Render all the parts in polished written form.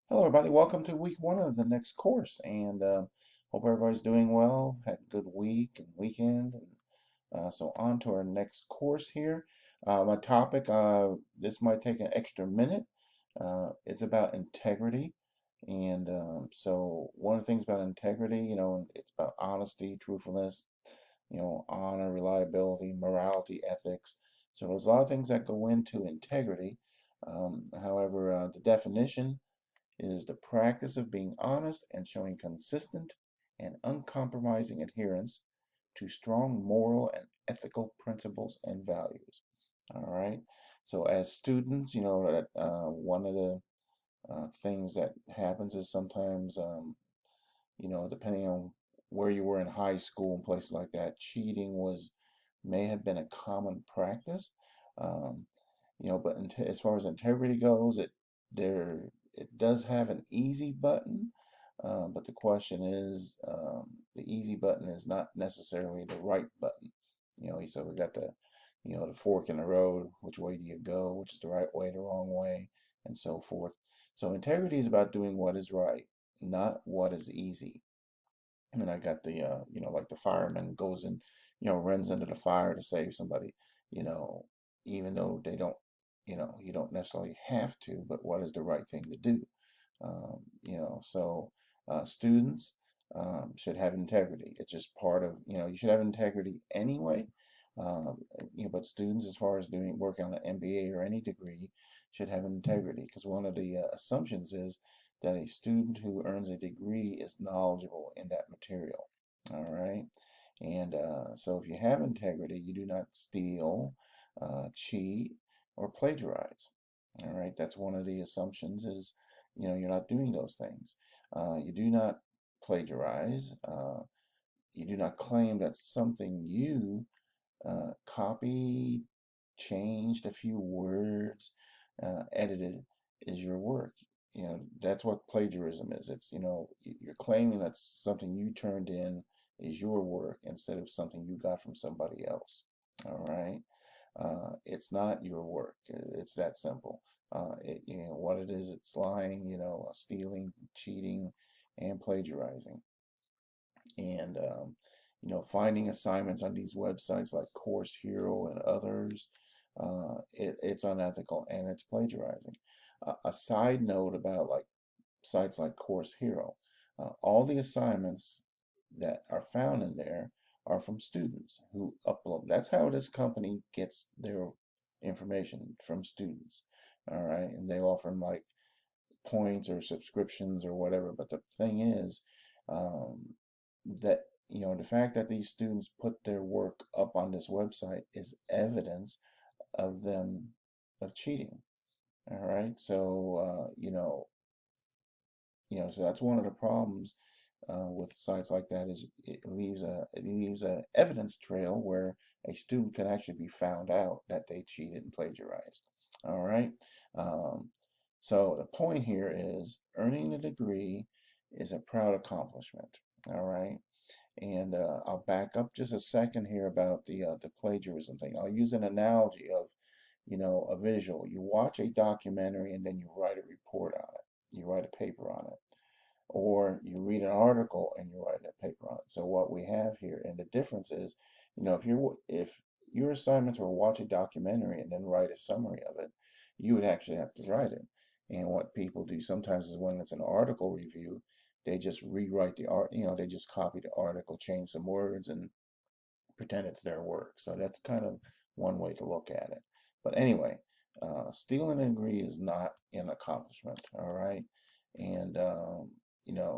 Hello, everybody. Welcome to week one of the next course, and hope everybody's doing well. Had a good week and weekend, and so on to our next course here. My topic, this might take an extra minute. It's about integrity, and so one of the things about integrity, it's about honesty, truthfulness, honor, reliability, morality, ethics. So there's a lot of things that go into integrity. However, the definition is the practice of being honest and showing consistent and uncompromising adherence to strong moral and ethical principles and values. All right. So, as students, one of the things that happens is sometimes, depending on where you were in high school and places like that, cheating may have been a common practice. Um, but as far as integrity goes, there it does have an easy button, but the question is, the easy button is not necessarily the right button. So we got the fork in the road. Which way do you go? Which is the right way, the wrong way, and so forth. So integrity is about doing what is right, not what is easy. And I got like the fireman goes and, runs into the fire to save somebody, you know, even though they don't, you don't necessarily have to, but what is the right thing to do? Students should have integrity. It's just part of, you should have integrity anyway. But students, as far as doing work on an MBA or any degree, should have integrity because one of the assumptions is that a student who earns a degree is knowledgeable in that material. All right. And so if you have integrity, you do not steal, cheat, or plagiarize. All right. That's one of the assumptions is, you're not doing those things. You do not plagiarize. You do not claim that something you copied, changed a few words, edited is your work. That's what plagiarism is. It's, you're claiming that something you turned in is your work instead of something you got from somebody else. All right. It's not your work. It's that simple. What it is, it's lying, stealing, cheating, and plagiarizing. And finding assignments on these websites like Course Hero and others, it's unethical and it's plagiarizing. A side note about like sites like Course Hero, all the assignments that are found in there are from students who upload. That's how this company gets their information, from students. All right, and they offer them like points or subscriptions or whatever. But the thing is, um, that the fact that these students put their work up on this website is evidence of them of cheating. All right, so so that's one of the problems with sites like that is it leaves a evidence trail where a student can actually be found out that they cheated and plagiarized. All right. Um, so the point here is earning a degree is a proud accomplishment. All right. And I'll back up just a second here about the plagiarism thing. I'll use an analogy of, a visual. You watch a documentary and then you write a report on it. You write a paper on it, or you read an article and you write a paper on it. So what we have here, and the difference is, if your assignments were watch a documentary and then write a summary of it, you would actually have to write it. And what people do sometimes is when it's an article review, they just rewrite the art, they just copy the article, change some words, and pretend it's their work. So that's kind of one way to look at it. But anyway, stealing a degree is not an accomplishment, all right? And,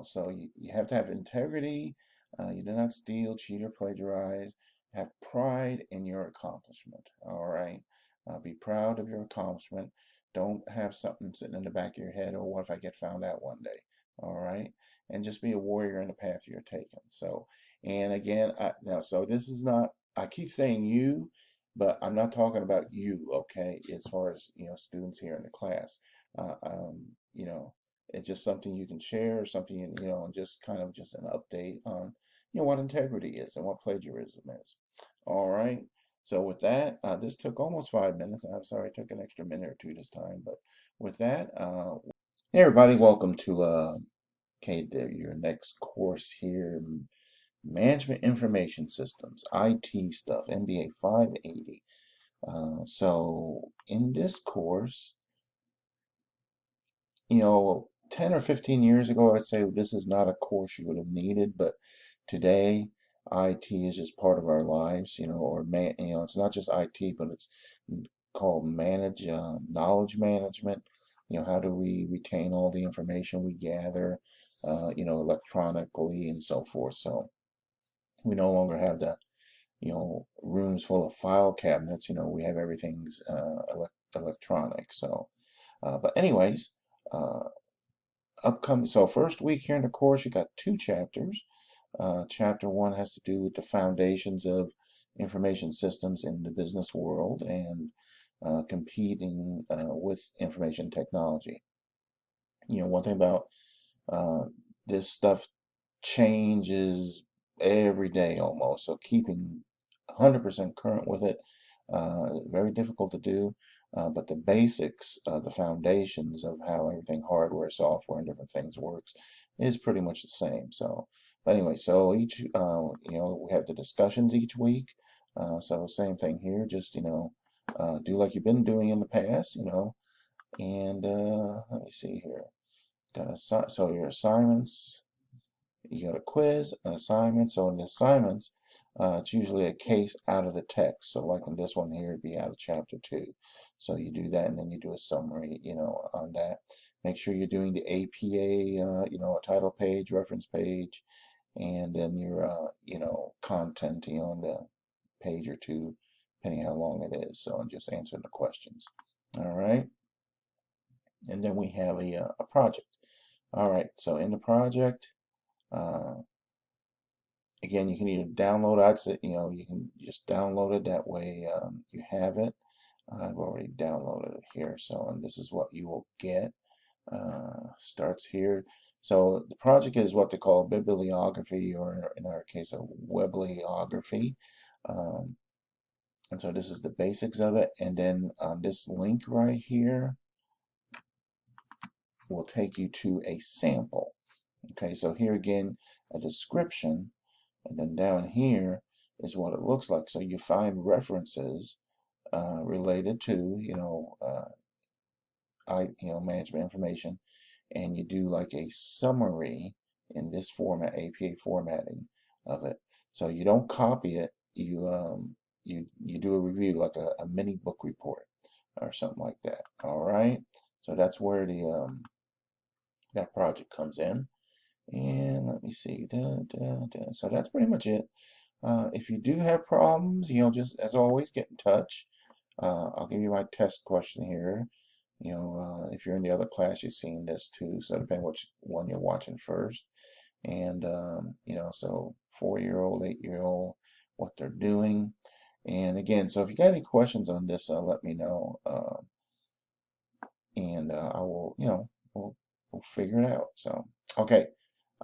so you have to have integrity. You do not steal, cheat, or plagiarize. Have pride in your accomplishment, all right? Be proud of your accomplishment. Don't have something sitting in the back of your head, oh, what if I get found out one day? All right? And just be a warrior in the path you're taking. So, and again, now, so this is not, I keep saying you, but I'm not talking about you, okay, as far as, students here in the class. Uh, um, you know, it's just something you can share, something, and just kind of just an update on, what integrity is and what plagiarism is. All right. So with that, this took almost 5 minutes. I'm sorry it took an extra minute or two this time, but with that, Hey everybody, welcome to your next course here in Management Information Systems, IT stuff, MBA 580. So in this course, 10 or 15 years ago, I'd say this is not a course you would have needed, but today, IT is just part of our lives, it's not just IT, but it's called knowledge management. How do we retain all the information we gather, electronically and so forth. So we no longer have the, rooms full of file cabinets, we have everything's electronic. So, but anyways, uh, upcoming. So first week here in the course, you got two chapters. Chapter one has to do with the foundations of information systems in the business world and competing with information technology. One thing about uh, this stuff changes every day almost. So keeping 100% current with it, very difficult to do. But the basics, the foundations of how everything hardware, software, and different things works is pretty much the same. So, but anyway, so we have the discussions each week. So same thing here, just, do like you've been doing in the past, and let me see here. So your assignments, you got a quiz, an assignment. So in the assignments, it's usually a case out of the text. So like in this one here, it'd be out of chapter 2. So you do that and then you do a summary, on that. Make sure you're doing the APA, a title page, reference page, and then your, content, on the page or two, depending how long it is. So I'm just answering the questions. All right. And then we have a project. All right. So in the project, uh, again, you can either download it. I'd say, you can just download it. That way, you have it. I've already downloaded it here. So, and this is what you will get. Starts here. So the project is what they call a bibliography, or in our case, a webliography. Um, and so this is the basics of it. And then this link right here will take you to a sample. Okay, so here again, a description. And then down here is what it looks like. So you find references related to, management information, and you do like a summary in this format, APA formatting of it. So you don't copy it. You do a review, like a mini book report or something like that. All right. So that's where the that project comes in. And let me see. So that's pretty much it. If you do have problems, just as always, get in touch. I'll give you my test question here. If you're in the other class, you've seen this too. So depending which one you're watching first. And, so 4-year-old, 8-year-old, what they're doing. And again, so if you got any questions on this, let me know. And I will, we'll figure it out. So, okay,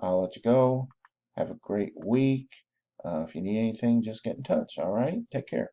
I'll let you go. Have a great week. If you need anything, just get in touch. All right, take care.